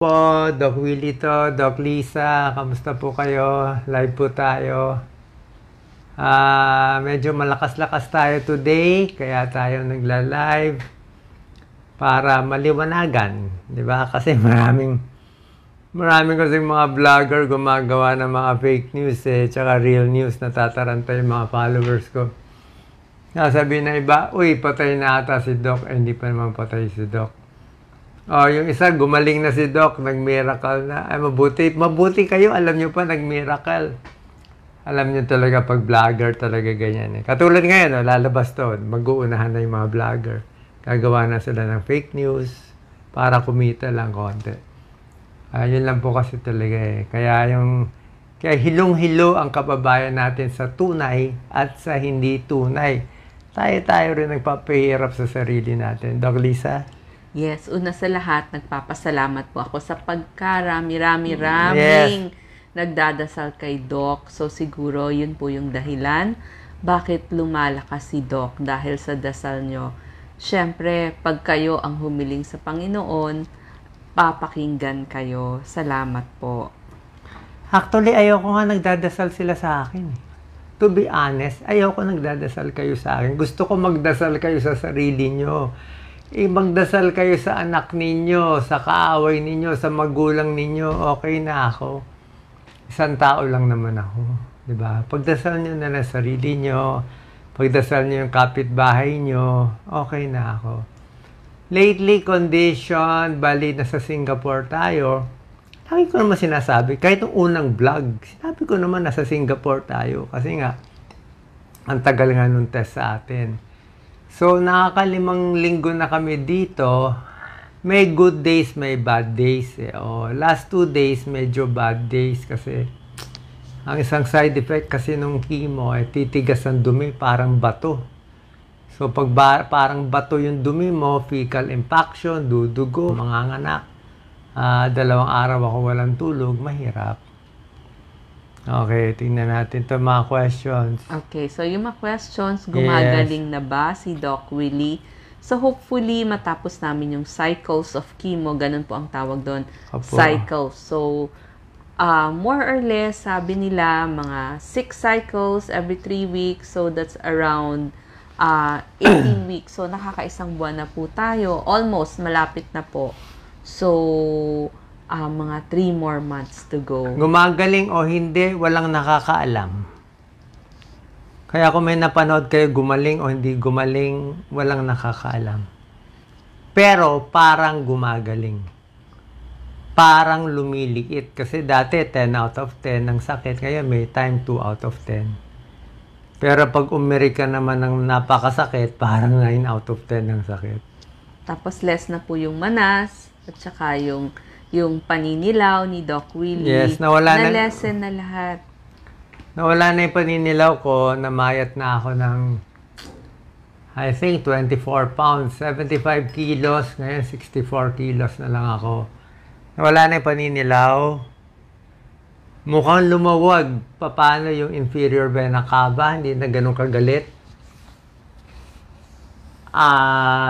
po, Doc Willie to, Doc Lisa, kamusta po kayo? Live po tayo. Medyo malakas-lakas tayo today, kaya tayo nagla-live para maliwanagan, di ba? Kasi maraming kasi mga vlogger gumagawa ng mga fake news tsaka real news, natataranta yung mga followers ko. Sasabihin na iba, uy, patay na ata si Doc, hindi pa naman patay si Doc. Yung isa, gumaling na si Doc, nag-miracle na. Ay, mabuti kayo, alam nyo pa, nag-miracle. Alam nyo talaga, pag vlogger talaga ganyan Katulad ngayon, lalabas to, mag-uunahan na yung mga vlogger. Gagawa na sila ng fake news para kumita lang konti. Yun lang po kasi talaga Kaya hilong-hilo ang kababayan natin sa tunay at sa hindi tunay. Tayo rin nagpapahirap sa sarili natin. Doc Lisa? Yes, una sa lahat, nagpapasalamat po ako sa pagkarami-raming nagdadasal kay Doc. So siguro yun po yung dahilan bakit lumalakas si Doc dahil sa dasal nyo. Siyempre, pag kayo ang humiling sa Panginoon, papakinggan kayo. Salamat po. Actually, ayoko nga nagdadasal sila sa akin. To be honest, ayoko nagdadasal kayo sa akin. Gusto ko magdasal kayo sa sarili nyo. Magdasal kayo sa anak ninyo, sa kaaway ninyo, sa magulang ninyo. Okay na ako. Isang tao lang naman ako. Diba? Pagdasal nyo na lang sarili nyo. Pagdasal nyo yung kapitbahay nyo. Okay na ako. Lately condition, bali na sa Singapore tayo. Lagi ko naman sinasabi, kahit yung unang vlog, sinabi ko naman nasa Singapore tayo. Kasi nga, ang tagal nga nung test sa atin. So, nakakalimang linggo na kami dito. May good days, may bad days. Last 2 days, medyo bad days. Kasi, ang isang side effect kasi nung chemo, titigas ang dumi, parang bato. So, pag parang bato yung dumi mo, fecal impaction, dudugo, manganganak. 2 araw ako walang tulog, mahirap. Okay, tingnan natin ito mga questions. Okay, so yung mga questions, gumagaling na ba si Doc Willie? So hopefully, matapos namin yung cycles of chemo, ganun po ang tawag doon, cycles. So, more or less, sabi nila, mga 6 cycles every 3 weeks. So that's around 18 weeks. So nakakaisang buwan na po tayo. Almost, malapit na po. So, mga 3 more months to go. Gumagaling o hindi, walang nakakaalam. Kaya kung may napanood kayo, gumaling o hindi gumaling, walang nakakaalam. Pero parang gumagaling. Parang lumiliit. Kasi dati 10 out of 10 ang sakit. Ngayon may time 2 out of 10. Pero pag umiri naman ng napakasakit, parang 9 out of 10 ang sakit. Tapos less na po yung manas. At saka yung paninilaw ni Doc Willie. Yes, na-lessen na lahat. Nawala na yung paninilaw ko. Namayat na ako ng, I think, 24 pounds. 75 kilos. Ngayon, 64 kilos na lang ako. Nawala na yung paninilaw. Mukhang lumawag. Paano yung inferior vena cava? Hindi na ganun kagalit.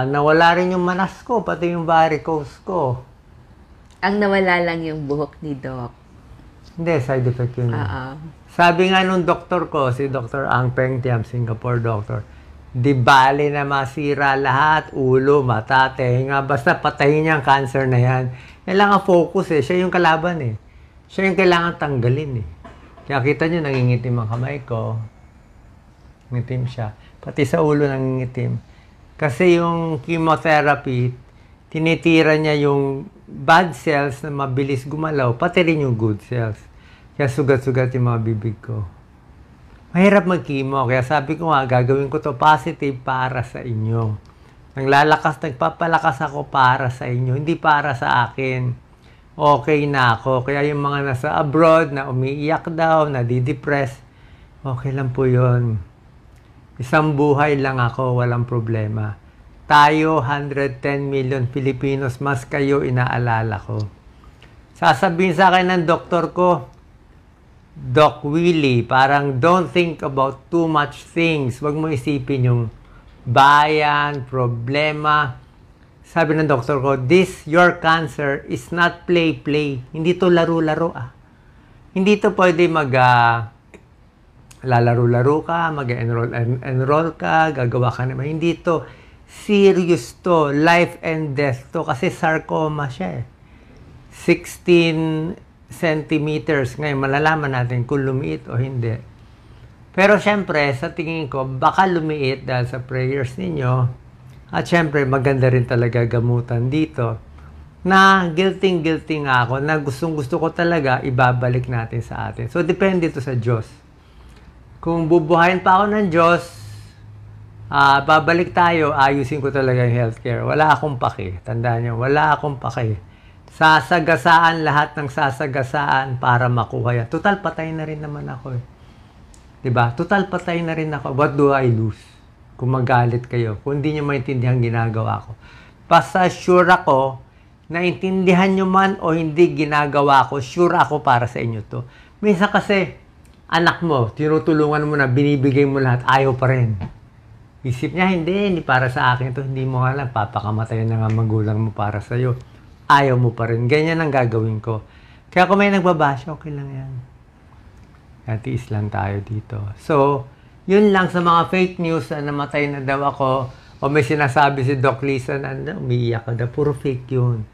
Nawala rin yung manas ko, pati yung varicose ko. Ang nawala lang yung buhok ni Doc. Hindi, side effect yun. Sabi nga nung doktor ko, si Dr. Ang Peng Tiam, Singapore doctor, di bali na masira lahat, ulo, mata, tenga, basta patayin niya ang cancer na yan. Kailangan focus siya yung kalaban Siya yung kailangan tanggalin Kaya kita niyo, nangingitim ang kamay ko. Ngitim siya. Pati sa ulo nangingitim. Kasi yung chemotherapy, tinitira niya yung bad cells na mabilis gumalaw, pati rin yung good cells. Kaya sugat-sugat yung mga bibig ko. Mahirap mag-chemo, kaya sabi ko nga, gagawin ko to positive para sa inyo. Nagpapalakas ako para sa inyo, hindi para sa akin. Okay na ako. Kaya yung mga nasa abroad na umiiyak daw, nadidepress, okay lang po yun. Isang buhay lang ako, walang problema. Tayo, 110 million Filipinos, mas kayo inaalala ko. Sasabihin sa akin ng doktor ko, Doc Willie, parang don't think about too much things. Huwag mo isipin yung bayan, problema. sabi ng doktor ko, your cancer is not play. Hindi to laro-laro Hindi to pwede lalaro-laro ka, mag-enroll ka, gagawa ka naman. Hindi to. Serious to. Life and death to. Kasi sarcoma siya 16 centimeters. Ngayon, malalaman natin kung lumiit o hindi. Pero syempre, sa tingin ko, baka lumiit dahil sa prayers ninyo. At syempre, maganda rin talaga gamutan dito. Na guilty nga ako, na gusto ko talaga, ibabalik natin sa atin. So, depende ito sa Diyos. Kung bubuhayin pa ako ng Diyos, babalik tayo, ayusin ko talaga yung healthcare. Wala akong paki. Tandaan nyo, wala akong paki. Sasagasaan lahat ng sasagasaan para makuha yan. Total, patay na rin naman ako Diba? Total, patay na rin ako. What do I lose? Kung magalit kayo, kung hindi nyo maintindihan ginagawa ko. Basta sure ako, naintindihan nyo man o hindi ginagawa ko, sure ako para sa inyo to. Minsan kasi, anak mo, tinutulungan mo na, binibigay mo lahat, ayaw pa rin. Isip niya, hindi para sa akin to, hindi mo alam, papakamatay na nga magulang mo para sa'yo. Ayaw mo pa rin. Ganyan ang gagawin ko. Kaya kung may nagbabash, okay lang yan. Kaya tiis lang tayo dito. So, yun lang sa mga fake news na namatay na daw ako o may sinasabi si Doc Lisa na umiiyak ka daw. Puro fake yun.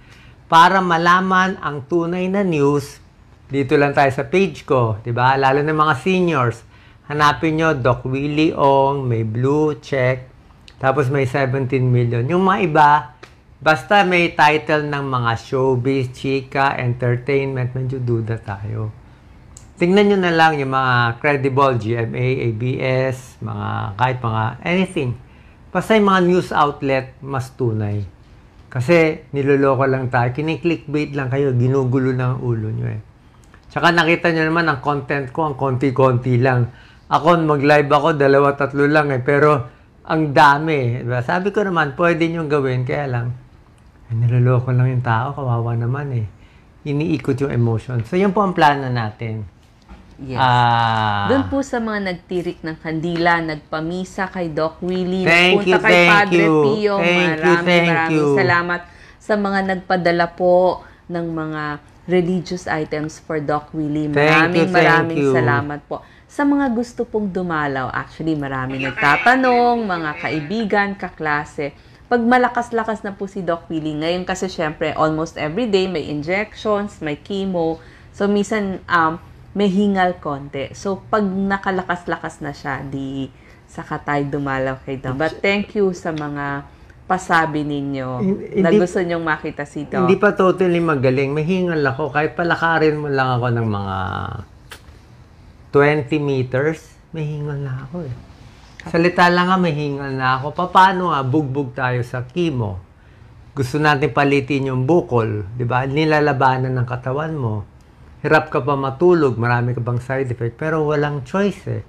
Para malaman ang tunay na news, dito lang tayo sa page ko. Diba? Lalo na mga seniors. Hanapin nyo Doc Willie Ong, may blue check, tapos may 17 million. Yung mga iba, basta may title ng mga showbiz, chika, entertainment, medyo duda tayo. Tingnan nyo na lang yung mga credible, GMA, ABS, kahit mga anything. Basta yung mga news outlet, mas tunay. Kasi niloloko lang tayo. Kini-clickbait lang kayo, ginugulo lang ang ulo nyo Tsaka nakita nyo naman ang content ko, ang konti-konti lang. Ako, mag-live ako, 2-3 lang pero ang dami. Diba? Sabi ko naman, pwede nyo gawin, kaya lang, niloloko lang yung tao, kawawa naman Iniikot yung emotion. So, yun po ang plano natin. Yes. Doon po sa mga nagtirik ng kandila, nagpamisa kay Doc Willie, nagpunta kay Padre Pio. Maraming salamat sa mga nagpadala po ng mga religious items for Doc Willie. Maraming salamat po. Sa mga gusto pong dumalaw, actually maraming nagtatanong, mga kaibigan, kaklase. Pag malakas-lakas na po si Doc Willie, ngayon kasi syempre almost every day may injections, may chemo. So minsan may hingal konti. So, pag nakalakas-lakas na siya, di saka tayo dumalaw kay Doc. But thank you sa mga pasabi ninyo na gusto nyong makita si Doc. Hindi pa totally magaling. May hingal ako. Kahit palakarin mo lang ako ng mga 20 meters, may hingal na ako Salita lang may hingal na ako. Paano bugbog tayo sa chemo? Gusto natin palitin yung bukol. Diba? Nilalabanan ng katawan mo. Hirap ka pa matulog, marami ka bang side effect, pero walang choice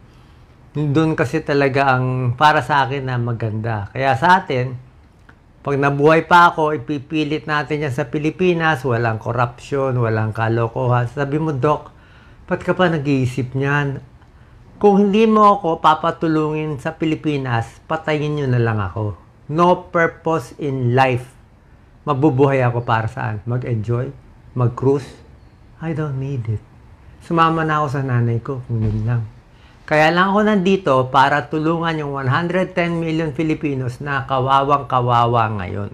Doon kasi talaga ang para sa akin na maganda. Kaya sa atin, pag nabuhay pa ako, ipipilit natin yan sa Pilipinas, walang corruption, walang kalokohan. Sabi mo, Doc, ba't ka pa nag-iisip niyan? Kung hindi mo ako papatulungin sa Pilipinas, patayin nyo na lang ako. No purpose in life. Mabubuhay ako para saan? Mag-enjoy? Mag-cruise? I don't need it. Sumama na ako sa nanay ko kung yun lang. Kaya lang ako nandito para tulungan yung 110 million Filipinos na kawawang-kawawa ngayon.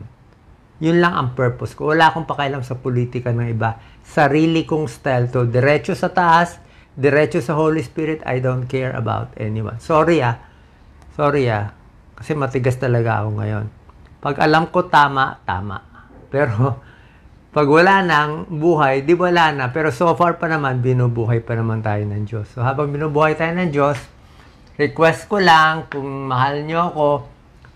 Yun lang ang purpose ko. Wala akong pakialam sa politika ng iba. Sarili kong style to. Diretso sa taas, diretso sa Holy Spirit. I don't care about anyone. Sorry Kasi matigas talaga ako ngayon. Pag alam ko tama, tama. Pero pag wala nang buhay, di wala na. Pero so far pa naman, binubuhay pa naman tayo ng Diyos. So habang binubuhay tayo ng Diyos, request ko lang, kung mahal nyo ako,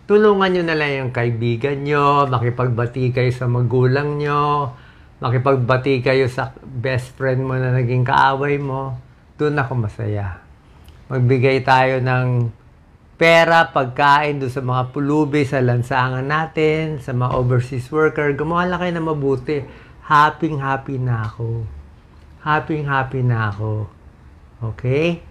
tulungan nyo na lang yung kaibigan nyo, makipagbati kayo sa magulang nyo, makipagbati kayo sa best friend mo na naging kaaway mo. Doon ako masaya. Magbigay tayo ng pera, pagkain doon sa mga pulubi, sa lansangan natin, sa mga overseas worker. Gumawa lang kayo na mabuti. Happy na ako. Happy na ako. Okay?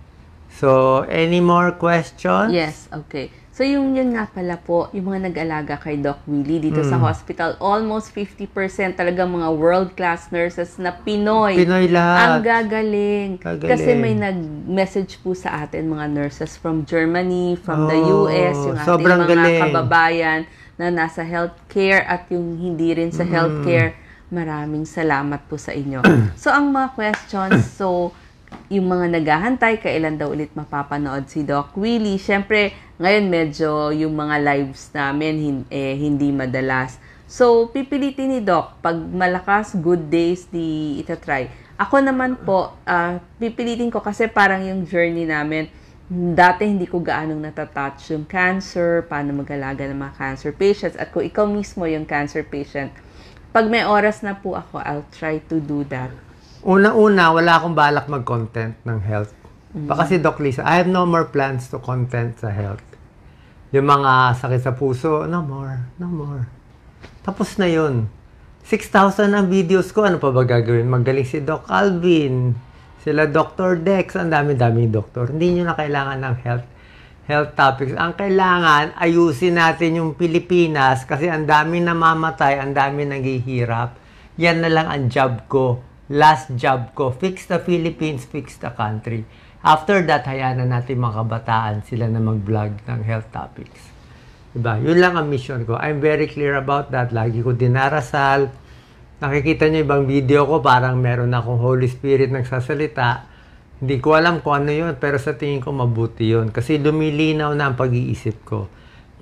So, any more questions? Yes, okay. So, yun nga pala po, yung mga nag-alaga kay Doc Willie dito sa hospital, almost 50% talaga mga world-class nurses na Pinoy. Pinoy lahat. Ang gagaling. Kasi may nag-message po sa atin mga nurses from Germany, from the US, yung ating mga galing. Kababayan na nasa healthcare at yung hindi rin sa healthcare. Maraming salamat po sa inyo. So, ang mga questions, yung mga naghahantay, kailan daw ulit mapapanood si Doc Willie. Siyempre, ngayon medyo yung mga lives namin hindi madalas. So, pipilitin ni Doc, pag malakas, good days, di itatry. Ako naman po, pipilitin ko kasi parang yung journey namin, dati hindi ko gaanong natatouch yung cancer, paano mag-alaga ng mga cancer patients. At kung ikaw mismo yung cancer patient, pag may oras na po ako, I'll try to do that. Una-una, wala akong balak mag-content ng health. Baka si Doc Lisa, I have no more plans to content sa health. Yung mga sakit sa puso, no more. Tapos na yun. 6,000 ang videos ko, ano pa ba gagawin? Magaling si Doc Alvin, sila Dr. Dex, ang dami-daming doktor. Hindi nyo na kailangan ng health topics. Ang kailangan, ayusin natin yung Pilipinas kasi ang dami namamatay, ang dami naghihirap. Yan na lang ang job ko. Last job ko, fix the Philippines, fix the country. After that, hayaan na natin mga kabataan sila na mag-vlog ng health topics. Diba? Yun lang ang mission ko. I'm very clear about that. Lagi ko dinarasal. Nakikita nyo ibang video ko, parang meron akong Holy Spirit nagsasalita. Hindi ko alam kung ano yun, pero sa tingin ko mabuti yun. Kasi lumilinaw na ang pag-iisip ko.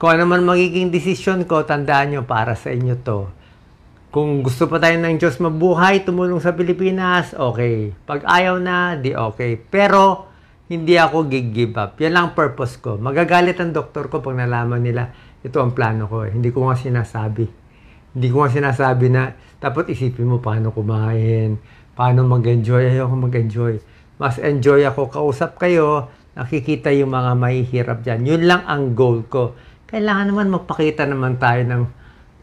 Kung ano man magiging desisyon ko, tandaan nyo, para sa inyo to. Kung gusto pa tayo ng Diyos mabuhay, tumulong sa Pilipinas, okay. Pag ayaw na, di okay. Pero, hindi ako give up. Yan lang ang purpose ko. Magagalit ang doktor ko pag nalaman nila, ito ang plano ko. Hindi ko nga sinasabi. Hindi ko nga sinasabi na, dapat isipin mo paano kumain, paano mag-enjoy. Ayaw ko mag-enjoy. Mas enjoy ako, kausap kayo, nakikita yung mga mahihirap dyan. Yun lang ang goal ko. Kailangan naman magpakita naman tayo ng,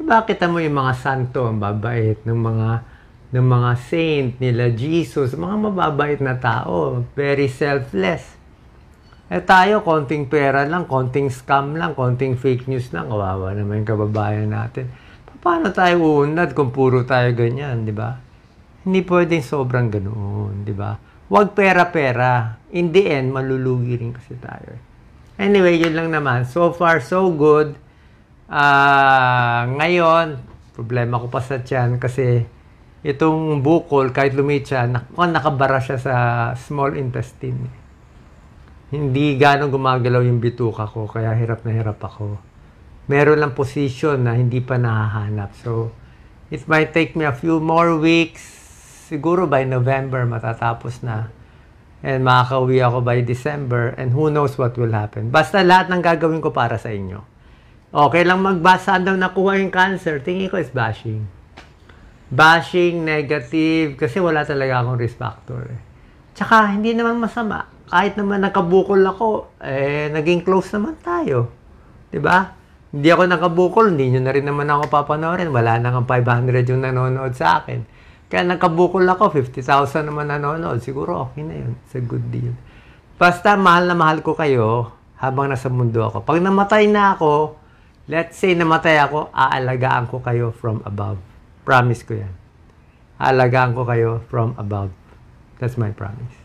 diba, kita mo yung mga santo, ang babait ng mga saint nila, Jesus, mga mababait na tao, very selfless. Tayo, konting pera lang, konting scam lang, konting fake news lang, kawawa naman yung kababayan natin. Paano tayo uunlad kung puro tayo ganyan, di ba? Hindi pwedeng sobrang ganoon, di ba? Huwag pera-pera. In the end, malulugi rin kasi tayo. Anyway, yun lang naman. So far, so good. Ngayon, problema ko pa sa tiyan kasi itong bukol, kahit lumit siya, nakabara siya sa small intestine. Hindi ganong gumagalaw yung bituka ko, kaya hirap na hirap ako. Meron lang position na hindi pa nahahanap. So, it might take me a few more weeks. Siguro by November matatapos na. And makakauwi ako by December. And who knows what will happen. Basta lahat ng gagawin ko para sa inyo. Okay lang magbasa daw nakuha yung cancer. Tingin ko is bashing. Bashing, negative. Kasi wala talaga akong risk factor. Tsaka hindi naman masama. Kahit naman nakabukol ako, naging close naman tayo. Diba? Hindi ako nakabukol, hindi nyo na rin naman ako papanoorin. Wala na nga 500 yung nanonood sa akin. Kaya nakabukol ako, 50,000 naman nanonood. Siguro okay na yun. It's a good deal. Basta mahal na mahal ko kayo habang nasa mundo ako. Pag namatay na ako, let's say namatay ako, aalagaan ko kayo from above. Promise ko yan. Aalagaan ko kayo from above. That's my promise.